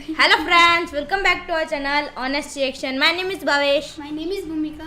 Hello friends, welcome back to our channel Honest Reaction. My name is Bhavesh. My name is Bhumika.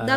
The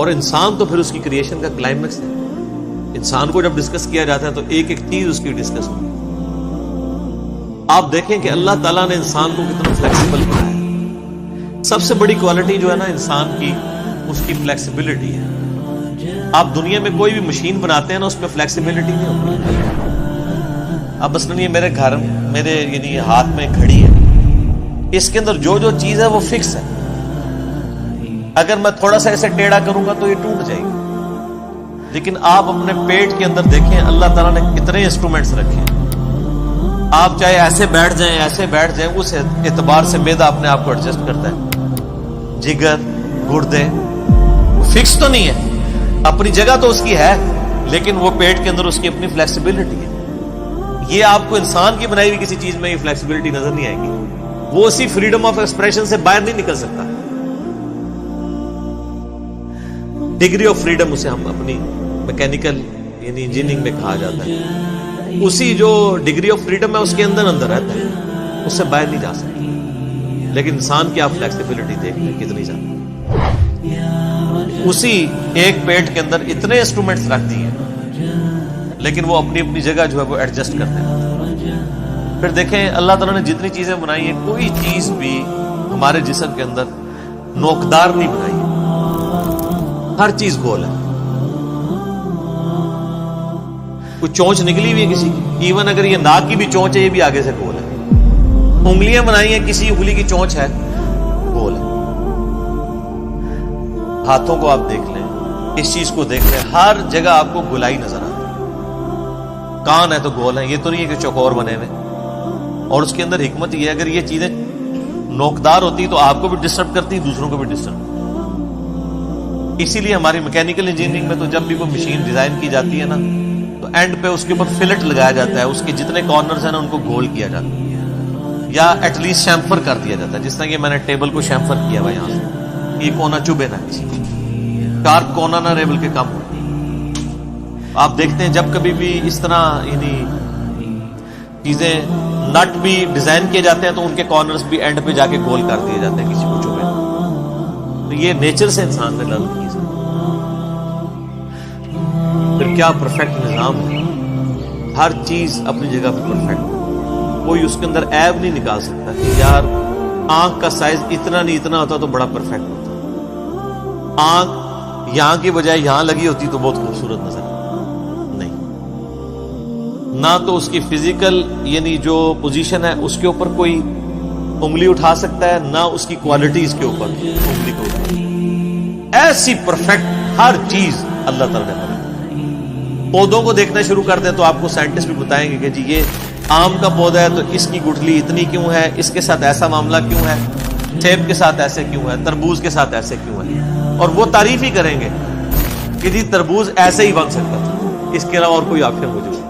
اور انسان تو پھر اس کی creation کا climax ہے. انسان کو جب ڈسکس کیا جاتا ہے تو ایک ایک چیز اس کی ڈسکس ہوتی ہے. آپ دیکھیں کہ اللہ تعالیٰ نے انسان کو کتنا فلیکسیبل بنایا ہے. سب سے بڑی کوالٹی جو ہے نا انسان کی, اس کی فلیکسیبلٹی ہے. آپ دنیا میں کوئی بھی مشین بناتے ہیں نا, اس میں فلیکسیبلٹی نہیں ہوتی. اب مثلاً یہ میرے گھر میرے یعنی ہاتھ میں گھڑی ہے, اس کے اندر جو جو چیز ہے وہ فکس ہے. اگر میں تھوڑا سا ایسے ٹیڑھا کروں گا تو یہ ٹوٹ جائے گی. لیکن آپ اپنے پیٹ کے اندر دیکھیں اللہ تعالیٰ نے کتنے انسٹرومنٹس رکھے ہیں. آپ چاہے ایسے بیٹھ جائیں ایسے بیٹھ جائیں, اس اعتبار سے معدہ اپنے آپ کو ایڈجسٹ کرتا ہے. جگر, گردے, وہ فکس تو نہیں ہے, اپنی جگہ تو اس کی ہے, لیکن وہ پیٹ کے اندر اس کی اپنی فلیکسیبلٹی ہے. یہ آپ کو انسان کی بنائی ہوئی کسی چیز میں یہ فلیکسیبلٹی نظر نہیں آئے گی. وہ اسی فریڈم آف ایکسپریشن سے باہر نہیں نکل سکتا. ڈگری آف فریڈم اسے ہم اپنی میکینیکل یعنی انجینئرنگ میں کہا جاتا ہے. اسی جو ڈگری آف فریڈم ہے اس کے اندر اندر رہتا ہے, اس سے باہر نہیں جا سکتا. لیکن انسان کی آپ فلیکسیبلٹی دیکھ لیں کتنی زیادہ. اسی ایک پیٹ کے اندر اتنے انسٹرومنٹس رکھ دی ہیں, لیکن وہ اپنی اپنی جگہ جو ہے وہ ایڈجسٹ کرتے ہیں. پھر دیکھیں اللہ تعالیٰ نے جتنی چیزیں بنائی ہیں, کوئی چیز بھی ہمارے جسم کے اندر نوکدار نہیں بنائی ہے. ہر چیز گول ہے. کوئی چونچ نکلی ہوئی ہے کسی کی, ایون اگر یہ ناک کی بھی چونچ ہے یہ بھی آگے سے گول ہے. انگلیاں بنائی ہیں, کسی انگلی کی چونچ ہے گول ہے. ہاتھوں کو آپ دیکھ لیں, اس چیز کو دیکھ لیں, ہر جگہ آپ کو گولائی نظر آتی ہے. کان ہے تو گول ہے, یہ تو نہیں ہے کہ چوکور بنے ہوئے. اور اس کے اندر حکمت یہ ہے, اگر یہ چیزیں نوکدار ہوتی تو آپ کو بھی ڈسٹرب کرتی, دوسروں کو بھی ڈسٹرب. اسی لیے ہماری میکینیکل انجینئرنگ میں تو جب بھی کوئی مشین ڈیزائن کی جاتی ہے نا, تو اینڈ پہ اس کے اوپر فلٹ لگایا جاتا ہے, اس کے جتنے کارنرز ہیں نا ان کو گول کیا جاتا ہے, یا ایٹ لیسٹ شیمفر کر دیا جاتا ہے. جس طرح کہ میں نے ٹیبل کو شیمفر کیا ہوا یہاں سے, یہ کونا چبھے نہ کسی شارپ کونا نہ رہے بلکہ کم ہو. آپ دیکھتے ہیں جب کبھی بھی اس طرح یعنی چیزیں نٹ بھی ڈیزائن کیے جاتے ہیں تو ان کے کارنرز بھی اینڈ پہ جا کے گول کر دیے جاتے ہیں, کسی کو چبھے. تو یہ نیچر سے انسان نے ڈال کی. پھر کیا پرفیکٹ نظام ہے, ہر چیز اپنی جگہ پہ پرفیکٹ. کوئی اس کے اندر عیب نہیں نکال سکتا کہ یار آنکھ کا سائز اتنا نہیں اتنا ہوتا تو بڑا پرفیکٹ ہوتا. آنکھ یہاں کی بجائے یہاں لگی ہوتی تو بہت خوبصورت نظر نہیں. نہ تو اس کی فزیکل یعنی جو پوزیشن ہے اس کے اوپر کوئی انگلی اٹھا سکتا ہے, نہ اس کی کوالٹیز کے اوپر انگلی کو اٹھا. ایسی پرفیکٹ ہر چیز اللہ تعالیٰ نے بنائی. پودوں کو دیکھنا شروع کر دیں تو آپ کو سائنٹسٹ بھی بتائیں گے کہ جی یہ آم کا پودا ہے تو اس کی گٹھلی اتنی کیوں ہے, اس کے ساتھ ایسا معاملہ کیوں ہے, سیب کے ساتھ ایسے کیوں ہے, تربوز کے ساتھ ایسے کیوں ہے. اور وہ تعریف ہی کریں گے کہ جی تربوز ایسے ہی بن سکتا تھا, اس کے علاوہ اور کوئی آپشن موجود نہیں.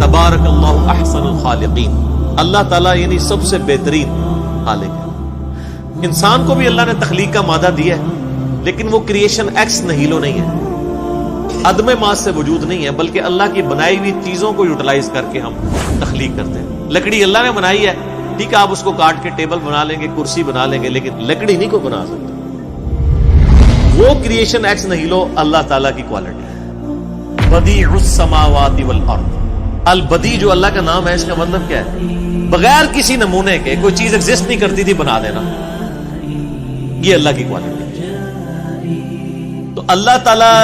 تبارک اللہ احسن الخالقین. اللہ تعالیٰ یعنی سب سے بہترین خالق ہے. انسان کو بھی اللہ نے تخلیق کا مادہ دیا ہے, لیکن وہ کریشن ایکس نہیلو نہیں ہے, عدم ماس سے وجود نہیں ہے, بلکہ اللہ کی بنائی ہوئی چیزوں کو یوٹیلائز کر کے ہم تخلیق کرتے ہیں. لکڑی اللہ نے بنائی ہے, ٹھیک ہے, آپ اس کو کاٹ کے ٹیبل بنا لیں گے, کرسی بنا لیں گے, لیکن لکڑی نہیں کو بنا سکتے. وہ کریشن ایکس نہیلو اللہ تعالیٰ کی کوالٹی ہے. بدیع السماوات والارض. البدیع جو اللہ کا نام ہے, اس کا مطلب کیا ہے؟ بغیر کسی نمونے کے کوئی چیز ایگزسٹ نہیں کرتی تھی بنا دینا. یہ اللہ کی کوالٹی ہے. تو اللہ تعالیٰ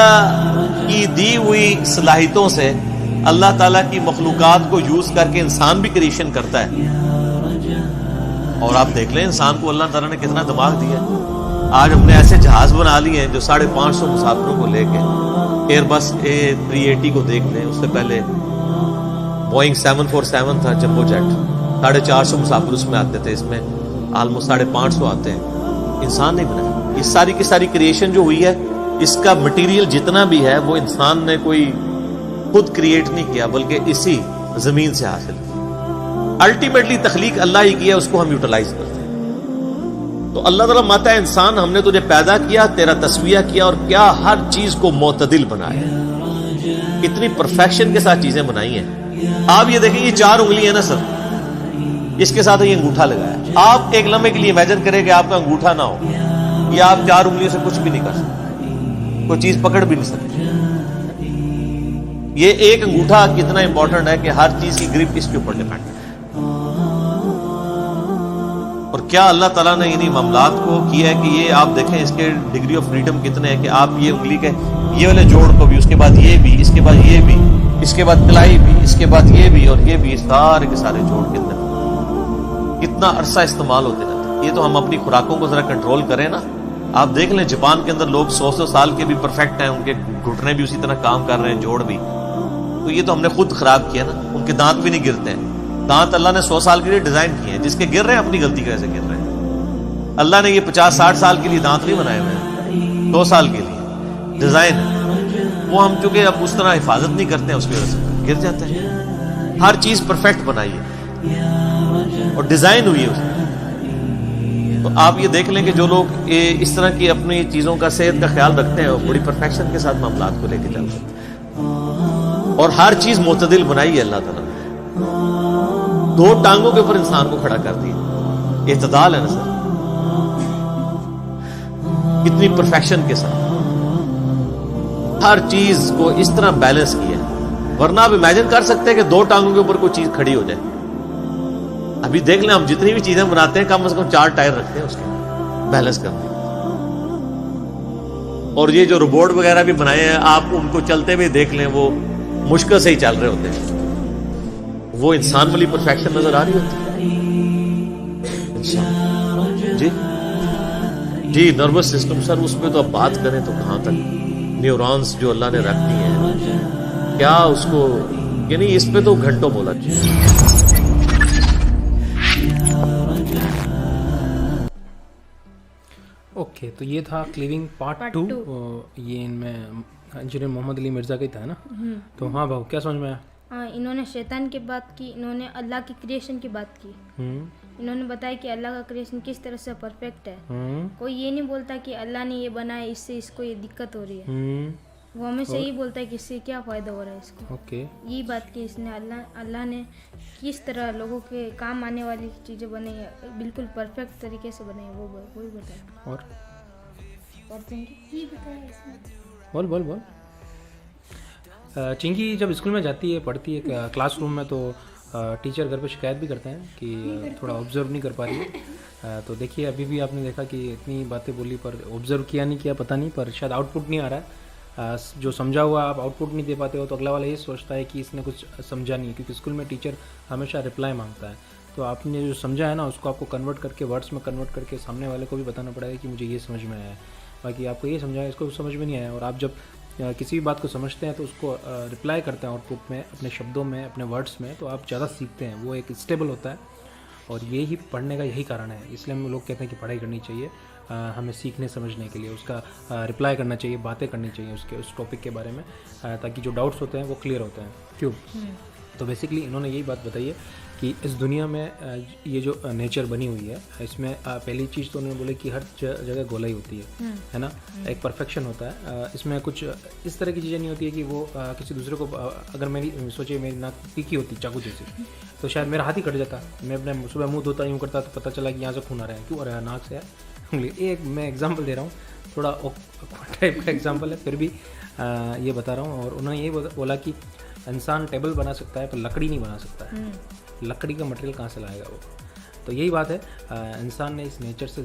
کی دی ہوئی صلاحیتوں سے اللہ تعالیٰ کی مخلوقات کو یوز کر کے انسان بھی کریشن کرتا ہے. اور آپ دیکھ لیں انسان کو اللہ تعالیٰ نے کتنا دماغ دیا ہے. آج ہم نے ایسے جہاز بنا لیے ہیں جو 550 مسافروں کو لے کے, ایئر بس A380 کو دیکھ لیں, اس سے پہلے بوئنگ 747 تھا جمبو جیٹ, 450 مسافر اس میں آتے تھے, اس میں آلموسٹ 550 آتے ہیں. انسان نہیں بنایا. یہ ساری کی ساری کریشن جو ہوئی ہے, اس کا مٹیریل جتنا بھی ہے وہ انسان نے کوئی خود کریٹ نہیں کیا, بلکہ اسی زمین سے حاصل کیا. الٹیمیٹلی تخلیق اللہ ہی کیا, اس کو ہم یوٹیلائز کرتے ہیں. تو اللہ تعالیٰ ماتا ہے انسان, ہم نے تجھے پیدا کیا, تیرا تسویہ کیا, اور کیا ہر چیز کو معتدل بنایا. اتنی پرفیکشن کے ساتھ چیزیں بنائی ہیں. آپ یہ دیکھیں, یہ 4 انگلی ہے نا سر, اس کے ساتھ یہ انگوٹھا لگایا. آپ ایک لمحے کے لیے امیجن کریں کہ آپ کا انگوٹھا نہ ہو, یہ آپ 4 انگلیوں سے کچھ بھی نہیں کر سکتے, کوئی چیز پکڑ بھی نہیں سکتے. یہ ایک انگوٹھا کتنا امپورٹنٹ ہے کہ ہر چیز کی گرپ اس کے اوپر ڈیپینڈ ہے. اور کیا اللہ تعالیٰ نے انہیں معاملات کو کیا ہے کہ یہ آپ دیکھیں اس کے ڈگری آف فریڈم کتنے ہیں کہ آپ یہ انگلی کے یہ والے جوڑ کو بھی, اس کے بعد یہ بھی, اس کے بعد یہ بھی, اس کے بعد کلائی بھی, اس کے بعد یہ بھی اور یہ بھی, سارے کے سارے جوڑ کتنا عرصہ استعمال ہوتے رہتے ہیں. یہ تو ہم اپنی خوراکوں کو ذرا کنٹرول کریں نا. آپ دیکھ لیں جاپان کے اندر لوگ 100 سال کے بھی پرفیکٹ ہیں, ان کے گھٹنے بھی اسی طرح کام کر رہے ہیں, جوڑ بھی. تو یہ تو ہم نے خود خراب کیا نا. ان کے دانت بھی نہیں گرتے ہیں. دانت اللہ نے 100 سال کے لیے ڈیزائن کیے ہیں, جس کے گر رہے ہیں اپنی غلطی کیسے گر رہے ہیں. اللہ نے یہ 50-60 سال کے لیے دانت نہیں بنائے ہوئے ہیں, 2 سال کے لیے ڈیزائن ہے. وہ ہم چونکہ اب اس طرح حفاظت نہیں کرتے ہیں, اس کی وجہ سے گر جاتے ہیں. ہر چیز پرفیکٹ بنائی ہے اور ڈیزائن ہوئی ہے اس میں. تو آپ یہ دیکھ لیں کہ جو لوگ اس طرح کی اپنی چیزوں کا صحت کا خیال رکھتے ہیں وہ بڑی پرفیکشن کے ساتھ معاملات کو لے کے چلتے ہیں. اور ہر چیز معتدل بنائی ہے اللہ تعالیٰ نے. 2 ٹانگوں کے اوپر انسان کو کھڑا کر دیا, اعتدال ہے نا سر, کتنی پرفیکشن کے ساتھ ہر چیز کو اس طرح بیلنس کیا ہے. ورنہ آپ امیجن کر سکتے ہیں کہ 2 ٹانگوں کے اوپر کوئی چیز کھڑی ہو جائے. ابھی دیکھ لیں ہم جتنی بھی چیزیں بناتے ہیں کم از کم 4 ٹائر رکھتے ہیں اس کے بیلنس کرنے. اور یہ جو روبوٹ وغیرہ بھی بنائے ہیں آپ ان کو چلتے ہوئے دیکھ لیں, وہ مشکل سے ہی چل رہے ہوتے ہیں. وہ انسان والی پرفیکشن نظر آ رہی ہوتی ہے انسان. جی نروس سسٹم سر, اس پہ تو اب بات کریں تو کہاں تک. نیورونز جو اللہ نے رکھ دی ہیں, کیا اس کو, یعنی اس پہ تو گھنٹوں بولا. اوکے, تو یہ تھا کلیونگ پارٹ 2. یہ ان میں انجینئر محمد علی مرزا کا ہی تھا نا. تو ہاں بھاؤ کیا سمجھ میں آیا؟ انہوں نے شیطان کی بات کی, انہوں نے اللہ کی کریشن کی بات کی. انہوں نے بتایا کہ اللہ کا کریشن کس طرح سے پرفیکٹ ہے. کوئی یہ نہیں بولتا کہ اللہ نے یہ بنایا اس سے اس کو یہ دقت ہو رہی ہے. وہ ہمیشہ یہی بولتا ہے کہ اس سے کیا فائدہ ہو رہا ہے اس کو. اوکے, یہی بات کی اس نے, اللہ نے کس طرح لوگوں کے کام آنے والی چیزیں بنائی ہے, بالکل پرفیکٹ طریقے سے بنائی ہے, وہی بتایا. اور یہ بتایا اس نے. بول چنکی جب اسکول میں جاتی ہے, پڑھتی ہے کلاس روم میں, تو ٹیچر گھر پہ شکایت بھی کرتے ہیں کہ تھوڑا آبزرو نہیں کر پا رہی ہے. تو دیکھیے ابھی بھی آپ نے دیکھا کہ اتنی باتیں بولی پر آبزرو کیا نہیں کیا پتہ نہیں, پر شاید آؤٹ پٹ نہیں آ رہا ہے. جو سمجھا ہوا آپ آؤٹ پٹ نہیں دے پاتے ہو تو اگلا والا یہ سوچتا ہے کہ اس نے کچھ سمجھا نہیں, کیونکہ اسکول میں ٹیچر ہمیشہ رپلائی مانگتا ہے. تو آپ نے جو سمجھا ہے نا اس کو آپ کو کنورٹ کر کے ورڈس میں کنورٹ کر کے سامنے والے کو بھی بتانا پڑے گا کہ مجھے یہ سمجھ میں آیا ہے. باقی آپ کو یہ سمجھا ہے, اس کو سمجھ میں نہیں آیا, اور آپ جب کسی بھی بات کو سمجھتے ہیں تو اس کو رپلائی کرتے ہیں آؤٹ پٹ میں, اپنے شبدوں میں, اپنے ورڈس میں, تو آپ زیادہ سیکھتے ہیں. وہ ایک اسٹیبل ہوتا ہے, اور یہی پڑھنے کا یہی کارن ہے. اس لیے ہم لوگ کہتے ہیں کہ پڑھائی کرنی چاہیے ہمیں سیکھنے سمجھنے کے لیے, اس کا رپلائی کرنا چاہیے, باتیں کرنی چاہیے اس ٹاپک کے بارے میں, تاکہ جو ڈاؤٹس ہوتے ہیں وہ کلیئر ہوتے ہیں. کیوں؟ تو بیسکلی انہوں نے یہی بات بتائی ہے کہ اس دنیا میں یہ جو نیچر بنی ہوئی ہے اس میں پہلی چیز تو انہوں نے بولے کہ ہر جگہ گولائی ہوتی ہے نا, ایک پرفیکشن ہوتا ہے. اس میں کچھ اس طرح کی چیزیں نہیں ہوتی ہے کہ وہ کسی دوسرے کو, اگر میری سوچے میری ناک تیکھی ہوتی چاقو جیسی تو شاید میرا ہاتھ ہی کٹ جاتا. میں اپنے صبح منہ دھوتا یوں کرتا تو پتہ چلا کہ یہاں سے خون آ رہا ہے, کیوں آ رہا ہے, ناک سے ہے. ایک میں ایگزامپل دے رہا ہوں, تھوڑا ٹائپ کا ایگزامپل ہے, پھر بھی یہ بتا رہا ہوں. اور انہوں نے یہ بولا کہ انسان ٹیبل بنا سکتا ہے پر لکڑی نہیں بنا سکتا ہے. لکڑی کا مٹیریل کہاں سے لائے گا وہ؟ تو یہی بات ہے, انسان نے اس نیچر سے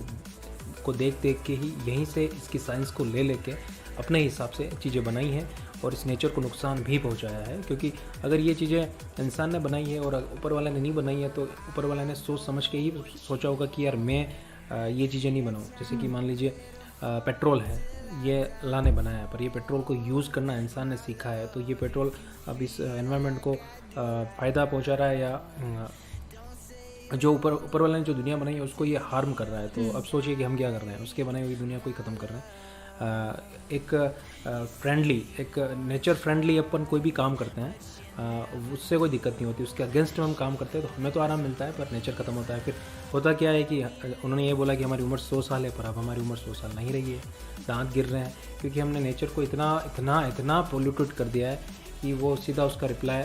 کو دیکھ کے ہی یہیں سے اس کی سائنس کو لے کے اپنے حساب سے چیزیں بنائی ہیں, اور اس نیچر کو نقصان بھی پہنچایا ہے. کیونکہ اگر یہ چیزیں انسان نے بنائی ہے اور اوپر والے نے نہیں بنائی ہے تو اوپر والے نے سوچ سمجھ کے ہی سوچا ہوگا کہ یار میں یہ چیزیں نہیں بناؤں. جیسے کہ مان لیجیے پیٹرول ہے, یہ اللہ نے بنایا ہے, پر یہ پیٹرول کو یوز کرنا انسان نے سیکھا ہے. تو یہ پیٹرول اب اس انوائرمنٹ کو فائدہ پہنچا رہا ہے, یا جو اوپر والے نے جو دنیا بنائی ہے اس کو یہ ہارم کر رہا ہے. تو اب سوچیے کہ ہم کیا کر رہے ہیں, اس کے بنائی ہوئی دنیا کو ہی ختم کر رہے ہیں. ایک فرینڈلی, ایک نیچر فرینڈلی اپن کوئی بھی کام کرتے ہیں اس سے کوئی دقت نہیں ہوتی, اس کے اگینسٹ میں ہم کام کرتے ہیں تو ہمیں تو آرام ملتا ہے, پر نیچر ختم ہوتا ہے. پھر ہوتا کیا ہے کہ انہوں نے یہ بولا کہ ہماری عمر 100 سال ہے, پر اب ہماری عمر 100 سال نہیں رہی ہے, دانت گر رہے ہیں, کیونکہ ہم نے نیچر کو اتنا پولیوٹیڈ کر دیا ہے کہ وہ سیدھا اس کا رپلائی